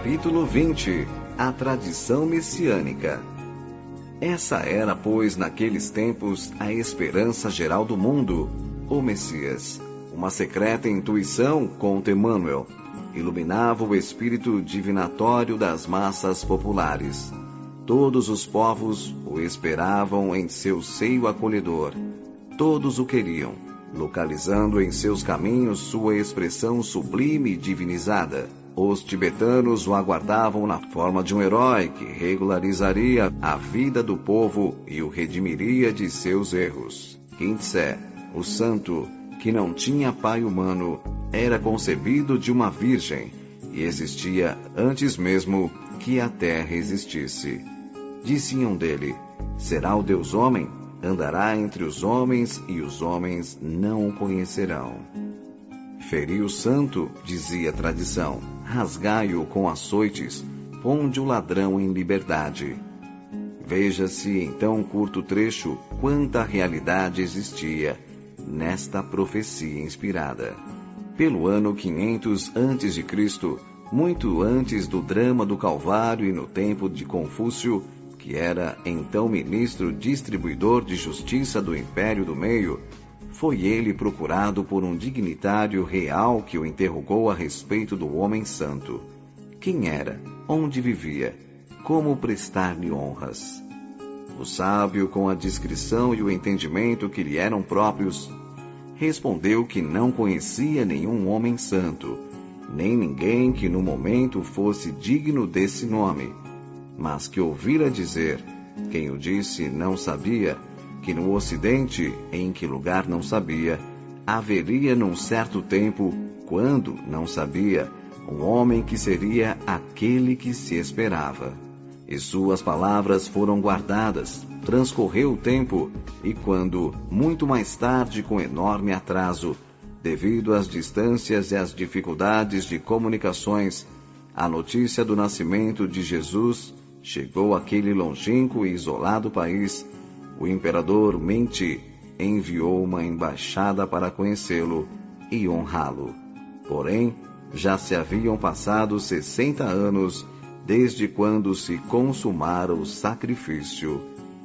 Capítulo 20. A tradição messiânica. Essa era, pois, naqueles tempos, a esperança geral do mundo, o Messias. Uma secreta intuição, conta Emmanuel, iluminava o espírito divinatório das massas populares. Todos os povos o esperavam em seu seio acolhedor. Todos o queriam, localizando em seus caminhos sua expressão sublime e divinizada. Os tibetanos o aguardavam na forma de um herói que regularizaria a vida do povo e o redimiria de seus erros. Khyentse, o santo, que não tinha pai humano, era concebido de uma virgem e existia antes mesmo que a terra existisse. Diziam dele: será o Deus homem? Andará entre os homens e os homens não o conhecerão. Feri o santo, dizia a tradição, rasgai-o com açoites, ponde o ladrão em liberdade. Veja-se em tão curto trecho quanta realidade existia nesta profecia inspirada. Pelo ano 500 a.C., muito antes do drama do Calvário e no tempo de Confúcio, que era então ministro distribuidor de justiça do Império do Meio, foi ele procurado por um dignitário real que o interrogou a respeito do homem santo. Quem era? Onde vivia? Como prestar-lhe honras? O sábio, com a discrição e o entendimento que lhe eram próprios, respondeu que não conhecia nenhum homem santo, nem ninguém que no momento fosse digno desse nome, mas que ouvira dizer, quem o disse não sabia, que no Ocidente, em que lugar não sabia, haveria num certo tempo, quando não sabia, um homem que seria aquele que se esperava. E suas palavras foram guardadas, transcorreu o tempo, e quando, muito mais tarde, com enorme atraso, devido às distâncias e às dificuldades de comunicações, a notícia do nascimento de Jesus chegou àquele longínquo e isolado país, o imperador Menti enviou uma embaixada para conhecê-lo e honrá-lo. Porém, já se haviam passado 60 anos desde quando se consumara o sacrifício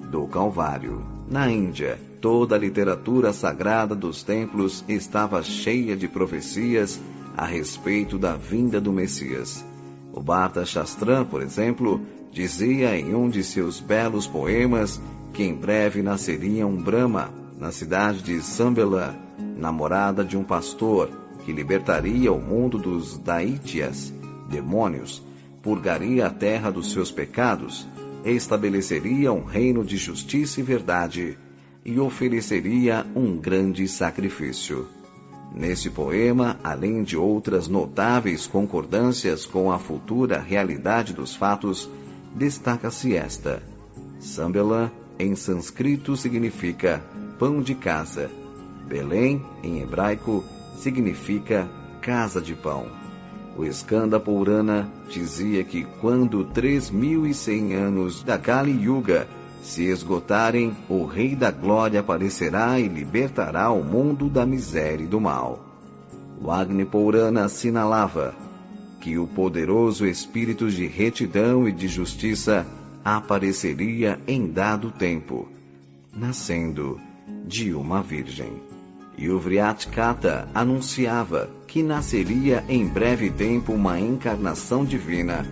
do Calvário. Na Índia, toda a literatura sagrada dos templos estava cheia de profecias a respeito da vinda do Messias. O Bharata Shastram, por exemplo, dizia em um de seus belos poemas que em breve nasceria um Brahma na cidade de Sambela, namorada de um pastor, que libertaria o mundo dos Daityas, demônios, purgaria a terra dos seus pecados, estabeleceria um reino de justiça e verdade e ofereceria um grande sacrifício. Nesse poema, além de outras notáveis concordâncias com a futura realidade dos fatos, destaca-se esta. Sambela, em sânscrito, significa pão de casa. Belém, em hebraico, significa casa de pão. O Skanda Purana dizia que quando 3.100 anos da Kali Yuga se esgotarem, o Rei da Glória aparecerá e libertará o mundo da miséria e do mal. O Agni Purana assinalava que o poderoso espírito de retidão e de justiça apareceria em dado tempo, nascendo de uma virgem. E o Vriatkata anunciava que nasceria em breve tempo uma encarnação divina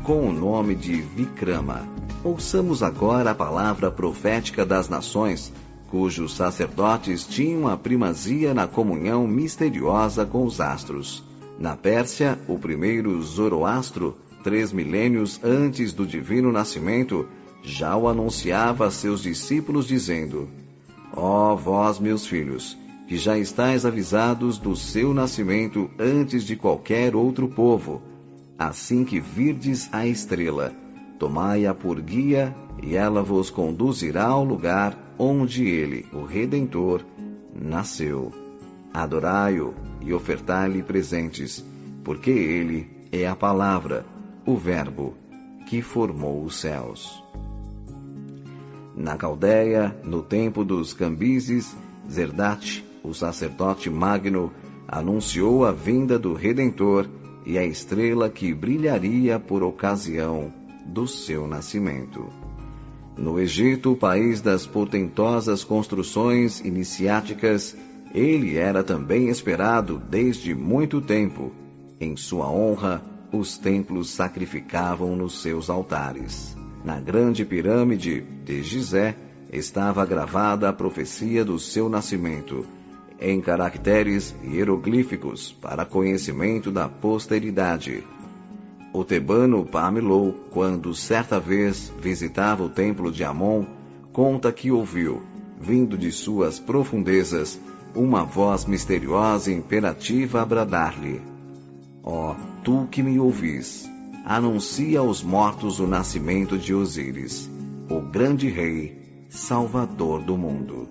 com o nome de Vikrama. Ouçamos agora a palavra profética das nações, cujos sacerdotes tinham a primazia na comunhão misteriosa com os astros. Na Pérsia, o primeiro Zoroastro, 3 milênios antes do divino nascimento, já o anunciava a seus discípulos dizendo: ó vós, meus filhos, que já estáis avisados do seu nascimento antes de qualquer outro povo, assim que virdes a estrela, tomai-a por guia, e ela vos conduzirá ao lugar onde ele, o Redentor, nasceu. Adorai-o e ofertai-lhe presentes, porque ele é a palavra, o Verbo, que formou os céus. Na Caldeia, no tempo dos Cambises, Zerdate, o sacerdote magno, anunciou a vinda do Redentor e a estrela que brilharia por ocasião do seu nascimento. No Egito, país das portentosas construções iniciáticas, ele era também esperado desde muito tempo. Em sua honra, os templos sacrificavam nos seus altares. Na grande pirâmide de Gizé estava gravada a profecia do seu nascimento, em caracteres hieroglíficos para conhecimento da posteridade. O tebano Pamilou, quando certa vez visitava o templo de Amon, conta que ouviu, vindo de suas profundezas, uma voz misteriosa e imperativa a bradar-lhe: ó, tu que me ouvis, anuncia aos mortos o nascimento de Osíris, o grande rei, salvador do mundo.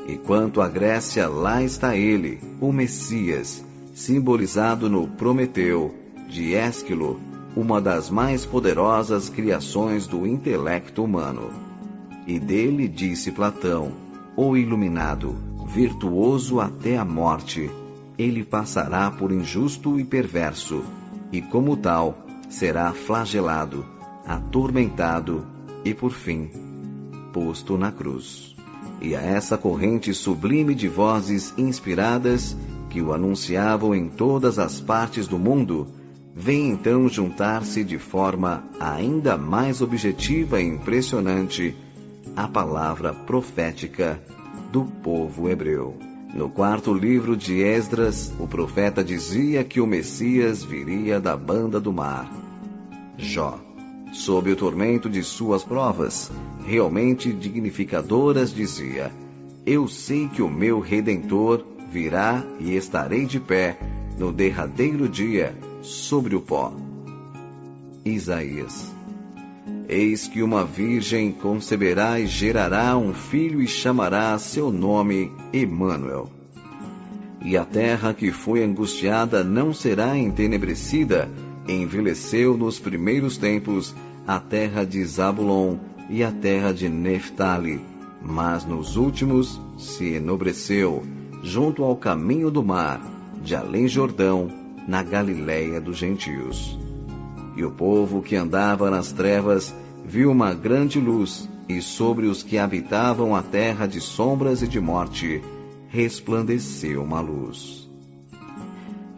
E quanto à Grécia, lá está ele, o Messias, simbolizado no Prometeu, de Ésquilo, uma das mais poderosas criações do intelecto humano. E dele disse Platão, o iluminado, virtuoso até a morte, ele passará por injusto e perverso, e como tal, será flagelado, atormentado e, por fim, posto na cruz. E a essa corrente sublime de vozes inspiradas que o anunciavam em todas as partes do mundo, vem então juntar-se de forma ainda mais objetiva e impressionante a palavra profética do povo hebreu. No quarto livro de Esdras, o profeta dizia que o Messias viria da banda do mar. Jó, sob o tormento de suas provas, realmente dignificadoras, dizia: eu sei que o meu Redentor virá e estarei de pé no derradeiro dia sobre o pó. Isaías: eis que uma virgem conceberá e gerará um filho e chamará seu nome Emanuel. E a terra que foi angustiada não será entenebrecida, envelheceu nos primeiros tempos a terra de Zabulon e a terra de Neftali, mas nos últimos se enobreceu, junto ao caminho do mar, de além Jordão, na Galiléia dos gentios. E o povo que andava nas trevas viu uma grande luz, e sobre os que habitavam a terra de sombras e de morte, resplandeceu uma luz.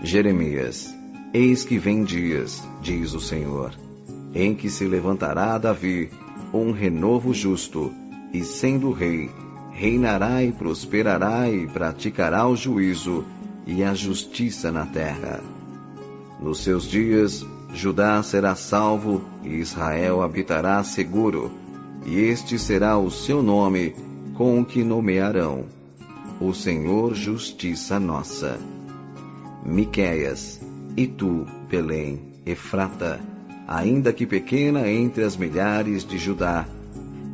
Jeremias: eis que vem dias, diz o Senhor, em que se levantará Davi, um renovo justo, e sendo rei, reinará e prosperará e praticará o juízo e a justiça na terra. Nos seus dias, Judá será salvo e Israel habitará seguro, e este será o seu nome com o que nomearão: o Senhor Justiça Nossa. Miqueias: e tu, Belém, Efrata, ainda que pequena entre as milhares de Judá,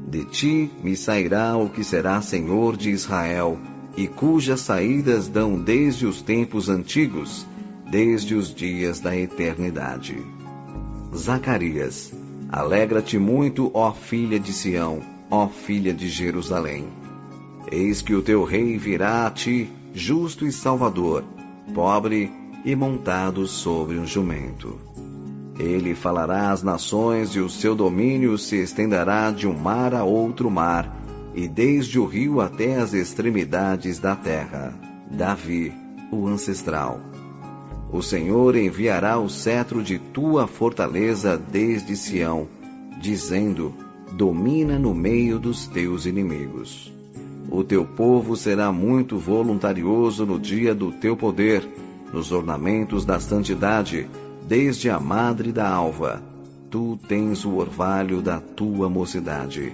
de ti me sairá o que será Senhor de Israel, e cujas saídas dão desde os tempos antigos, desde os dias da eternidade. Zacarias: alegra-te muito, ó filha de Sião, ó filha de Jerusalém. Eis que o teu rei virá a ti, justo e salvador, pobre e montado sobre um jumento. Ele falará às nações e o seu domínio se estenderá de um mar a outro mar, e desde o rio até as extremidades da terra. Davi, o ancestral. O Senhor enviará o cetro de tua fortaleza desde Sião, dizendo: domina no meio dos teus inimigos. O teu povo será muito voluntarioso no dia do teu poder, nos ornamentos da santidade, desde a madre da alva. Tu tens o orvalho da tua mocidade.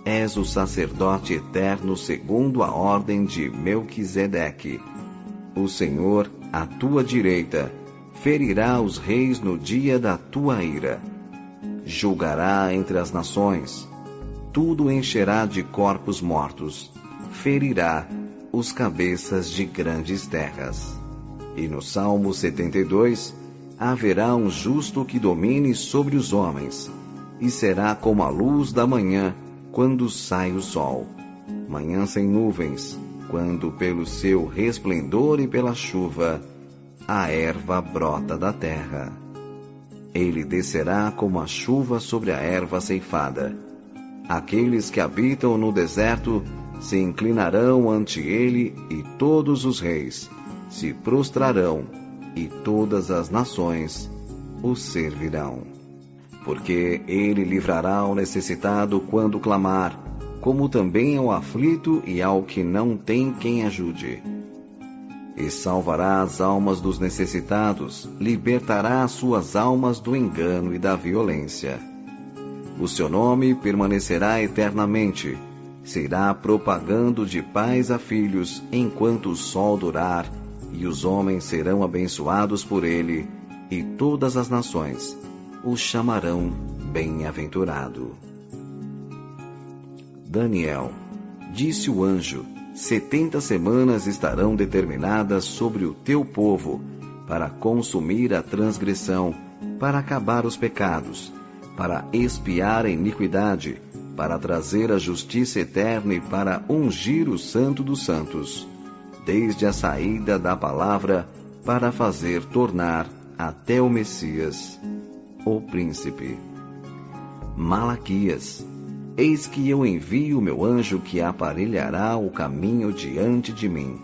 És o sacerdote eterno segundo a ordem de Melquisedeque. O Senhor, à tua direita, ferirá os reis no dia da tua ira. Julgará entre as nações. Tudo encherá de corpos mortos. Ferirá os cabeças de grandes terras. E no Salmo 72, haverá um justo que domine sobre os homens, e será como a luz da manhã, quando sai o sol. Manhã sem nuvens, quando pelo seu resplendor e pela chuva a erva brota da terra. Ele descerá como a chuva sobre a erva ceifada. Aqueles que habitam no deserto se inclinarão ante ele, e todos os reis se prostrarão, e todas as nações o servirão. Porque ele livrará o necessitado quando clamar, como também ao aflito e ao que não tem quem ajude. E salvará as almas dos necessitados, libertará as suas almas do engano e da violência. O seu nome permanecerá eternamente, se irá propagando de pais a filhos enquanto o sol durar, e os homens serão abençoados por ele, e todas as nações o chamarão bem-aventurado. Daniel, disse o anjo, 70 semanas estarão determinadas sobre o teu povo, para consumir a transgressão, para acabar os pecados, para expiar a iniquidade, para trazer a justiça eterna e para ungir o Santo dos Santos, desde a saída da palavra, para fazer tornar até o Messias, o príncipe. Malaquias, eis que eu envio o meu anjo que aparelhará o caminho diante de mim.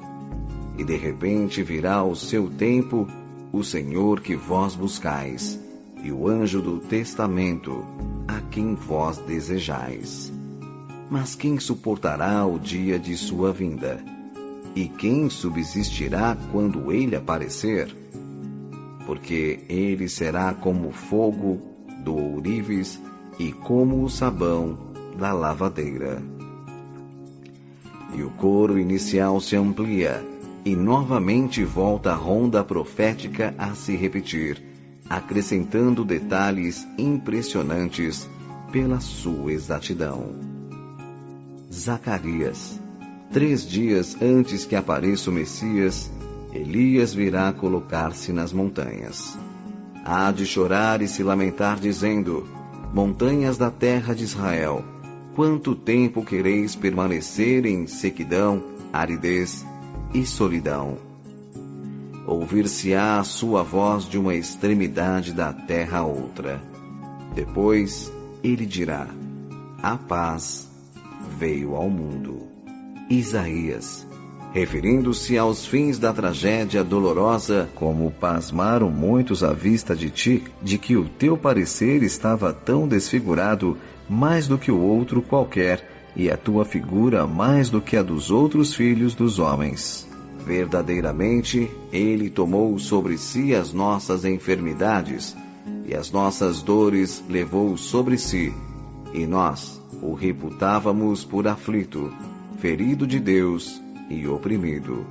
E de repente virá o seu tempo, o Senhor que vós buscais, e o anjo do testamento, a quem vós desejais. Mas quem suportará o dia de sua vinda? E quem subsistirá quando ele aparecer? Porque ele será como o fogo do ourives e como o sabão da lavadeira. E o coro inicial se amplia, e novamente volta a ronda profética a se repetir, acrescentando detalhes impressionantes pela sua exatidão. Zacarias, 3 dias antes que apareça o Messias, Elias virá colocar-se nas montanhas. Há de chorar e se lamentar, dizendo: montanhas da terra de Israel, quanto tempo quereis permanecer em sequidão, aridez e solidão? Ouvir-se-á a sua voz de uma extremidade da terra a outra. Depois ele dirá: a paz veio ao mundo. Isaías, referindo-se aos fins da tragédia dolorosa, como pasmaram muitos à vista de ti, de que o teu parecer estava tão desfigurado, mais do que o outro qualquer, e a tua figura mais do que a dos outros filhos dos homens. Verdadeiramente, ele tomou sobre si as nossas enfermidades, e as nossas dores levou sobre si, e nós o reputávamos por aflito, ferido de Deus e oprimido.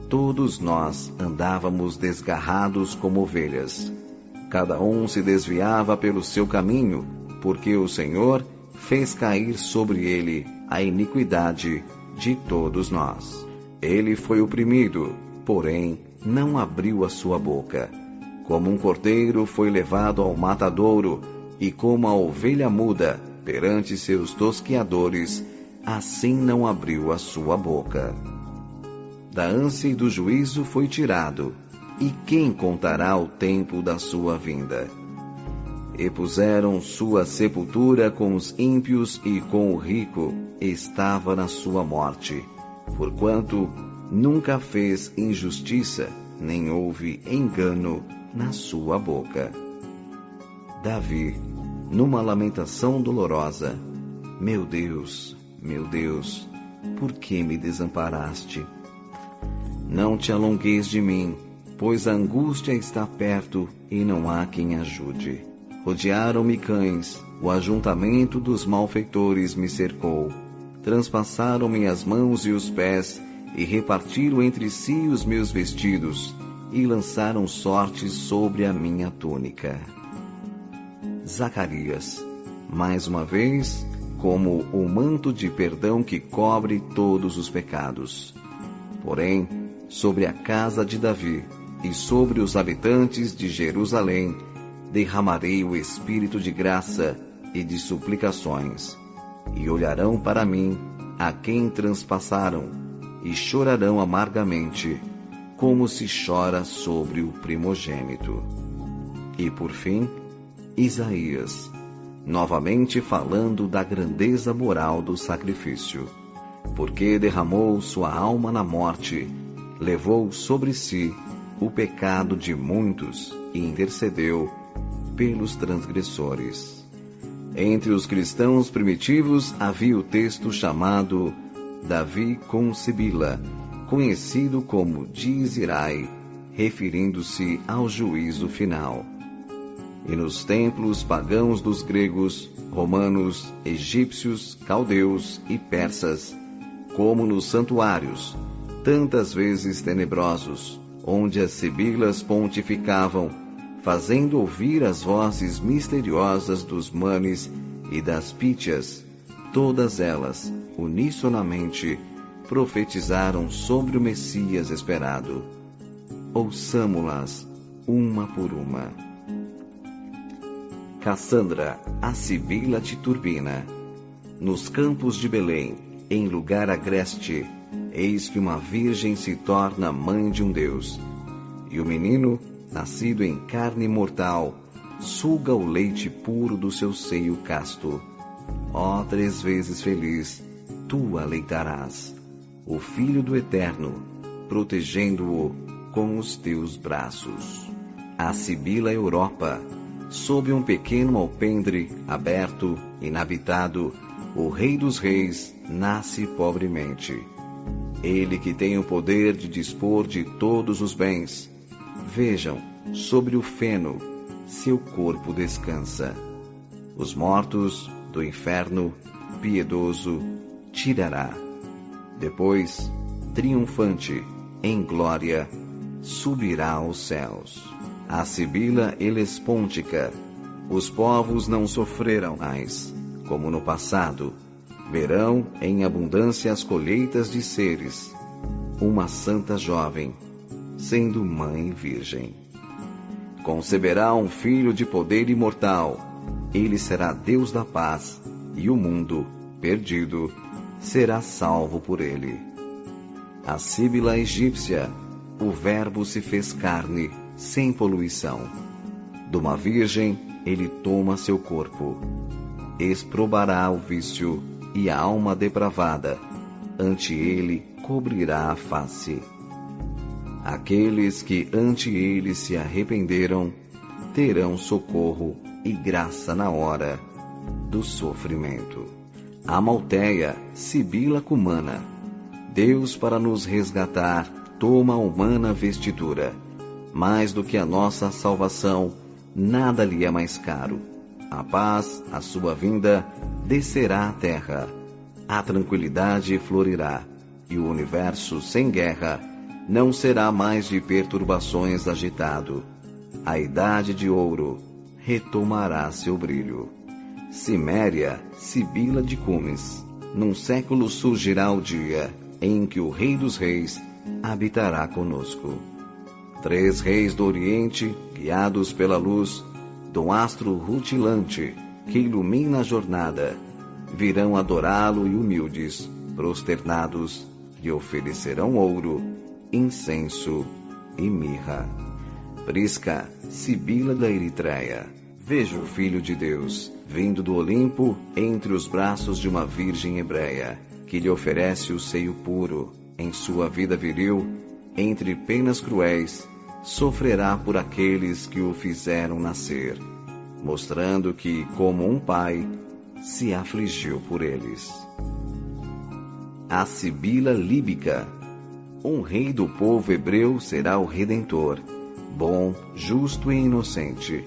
Todos nós andávamos desgarrados como ovelhas. Cada um se desviava pelo seu caminho, porque o Senhor fez cair sobre ele a iniquidade de todos nós. Ele foi oprimido, porém não abriu a sua boca. Como um cordeiro foi levado ao matadouro, e como a ovelha muda perante seus tosqueadores, assim não abriu a sua boca. Da ânsia e do juízo foi tirado, e quem contará o tempo da sua vinda? E puseram sua sepultura com os ímpios, e com o rico estava na sua morte, porquanto nunca fez injustiça, nem houve engano na sua boca. Davi, numa lamentação dolorosa: meu Deus, por que me desamparaste? Não te alongueis de mim, pois a angústia está perto e não há quem ajude. Rodearam-me cães, o ajuntamento dos malfeitores me cercou. Transpassaram-me as mãos e os pés, e repartiram entre si os meus vestidos, e lançaram sortes sobre a minha túnica. Zacarias, mais uma vez, como o manto de perdão que cobre todos os pecados. Porém, sobre a casa de Davi e sobre os habitantes de Jerusalém, derramarei o espírito de graça e de suplicações, e olharão para mim a quem transpassaram, e chorarão amargamente, como se chora sobre o primogênito. E por fim, Isaías, novamente falando da grandeza moral do sacrifício. Porque derramou sua alma na morte, levou sobre si o pecado de muitos e intercedeu pelos transgressores. Entre os cristãos primitivos havia o texto chamado Davi com Sibila, conhecido como Dies Irae, referindo-se ao juízo final. E nos templos pagãos dos gregos, romanos, egípcios, caldeus e persas, como nos santuários, tantas vezes tenebrosos, onde as sibilas pontificavam, fazendo ouvir as vozes misteriosas dos manes e das pítias, todas elas, unisonamente, profetizaram sobre o Messias esperado. Ouçamo-las, uma por uma. Cassandra, a sibila te turbina. Nos campos de Belém, em lugar agreste, eis que uma virgem se torna mãe de um Deus. E o menino, nascido em carne mortal, suga o leite puro do seu seio casto. Ó 3 vezes feliz, tu aleitarás o Filho do Eterno, protegendo-o com os teus braços. A sibila Europa, sob um pequeno alpendre aberto, inabitado, o Rei dos Reis nasce pobremente. Ele que tem o poder de dispor de todos os bens. Vejam, sobre o feno, seu corpo descansa. Os mortos do inferno, piedoso, tirará. Depois, triunfante, em glória, subirá aos céus. A sibila helespôntica, os povos não sofreram mais, como no passado. Verão em abundância as colheitas de seres. Uma santa jovem, sendo mãe virgem. Conceberá um filho de poder imortal. Ele será Deus da paz, e o mundo, perdido, será salvo por ele. A síbila egípcia, o Verbo se fez carne, sem poluição. De uma virgem, ele toma seu corpo. Exprobará o vício e a alma depravada, ante ele cobrirá a face. Aqueles que ante ele se arrependeram, terão socorro e graça na hora do sofrimento. Amalteia, sibila cumana, Deus para nos resgatar, toma a humana vestidura. Mais do que a nossa salvação, nada lhe é mais caro. A paz, a sua vinda, descerá à terra. A tranquilidade florirá, e o universo sem guerra não será mais de perturbações agitado. A idade de ouro retomará seu brilho. Ciméria, sibila de cumes, num século surgirá o dia em que o Rei dos Reis habitará conosco. 3 reis do Oriente, guiados pela luz do astro rutilante que ilumina a jornada, virão adorá-lo e humildes, prosternados, lhe oferecerão ouro, incenso e mirra. Prisca, sibila da Eritreia, veja o Filho de Deus, vindo do Olimpo, entre os braços de uma virgem hebreia, que lhe oferece o seio puro, em sua vida viril, entre penas cruéis, sofrerá por aqueles que o fizeram nascer, mostrando que, como um pai, se afligiu por eles. A sibila líbica, um rei do povo hebreu será o Redentor, bom, justo e inocente.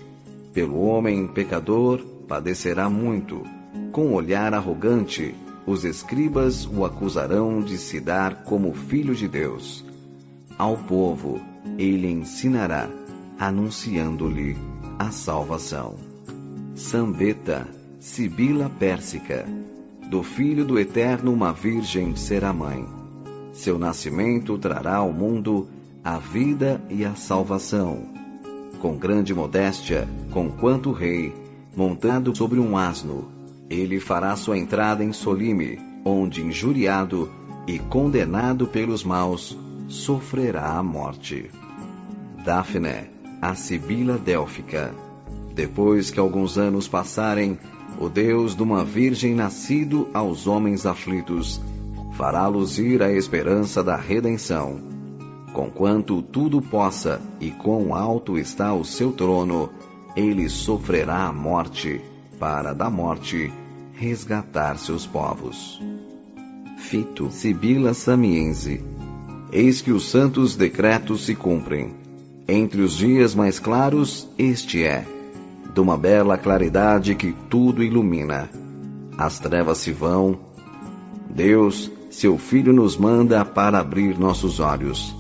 Pelo homem pecador padecerá muito, com olhar arrogante, os escribas o acusarão de se dar como filho de Deus. Ao povo ele ensinará, anunciando-lhe a salvação. Sambeta, sibila pérsica, do Filho do Eterno uma virgem será mãe. Seu nascimento trará ao mundo a vida e a salvação. Com grande modéstia, conquanto rei, montado sobre um asno, ele fará sua entrada em Solime, onde injuriado e condenado pelos maus, sofrerá a morte. Dáfne, a Sibila Délfica. Depois que alguns anos passarem, o Deus de uma virgem nascido aos homens aflitos fará luzir a esperança da redenção. Conquanto tudo possa e quão alto está o seu trono, ele sofrerá a morte, para da morte resgatar seus povos. Fito, Sibila Samiense. Eis que os santos decretos se cumprem. Entre os dias mais claros, este é, de uma bela claridade que tudo ilumina. As trevas se vão. Deus, seu Filho, nos manda para abrir nossos olhos.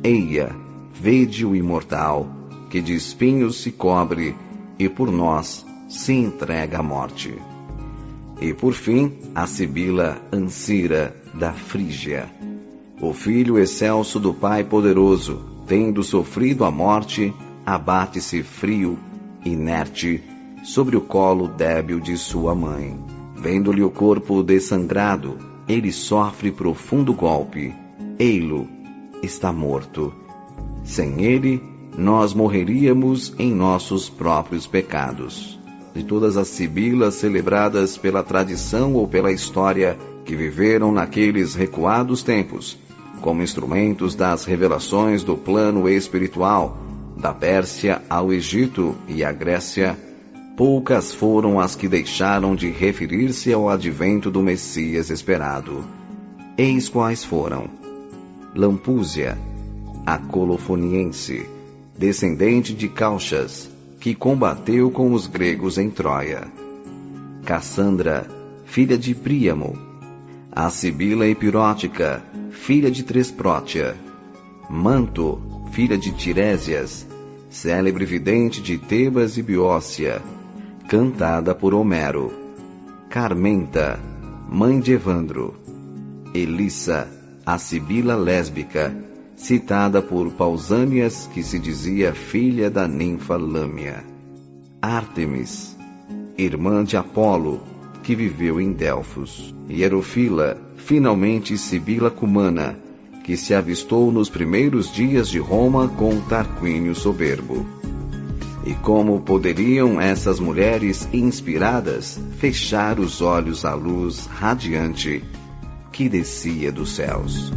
Eia, vede o imortal, que de espinhos se cobre, e por nós se entrega à morte. E por fim, a Sibila Ancira, da Frígia. O filho excelso do Pai poderoso, tendo sofrido a morte, abate-se frio, inerte, sobre o colo débil de sua mãe. Vendo-lhe o corpo dessangrado, ele sofre profundo golpe. Ei-lo, está morto. Sem ele, nós morreríamos em nossos próprios pecados. De todas as sibilas celebradas pela tradição ou pela história que viveram naqueles recuados tempos, como instrumentos das revelações do plano espiritual, da Pérsia ao Egito e à Grécia, poucas foram as que deixaram de referir-se ao advento do Messias esperado. Eis quais foram: Lampúzia, a Colofoniense, descendente de Cauchas, que combateu com os gregos em Troia. Cassandra, filha de Príamo. A Sibila Epirótica, filha de Tresprótia. Manto, filha de Tirésias, célebre vidente de Tebas e Biócia, cantada por Homero. Carmenta, mãe de Evandro. Elissa, a Sibila Lésbica, citada por Pausânias, que se dizia filha da ninfa Lâmia. Ártemis, irmã de Apolo, que viveu em Delfos. Hierofila, finalmente Sibila Cumana, que se avistou nos primeiros dias de Roma com Tarquínio Soberbo. E como poderiam essas mulheres inspiradas fechar os olhos à luz radiante que descia dos céus?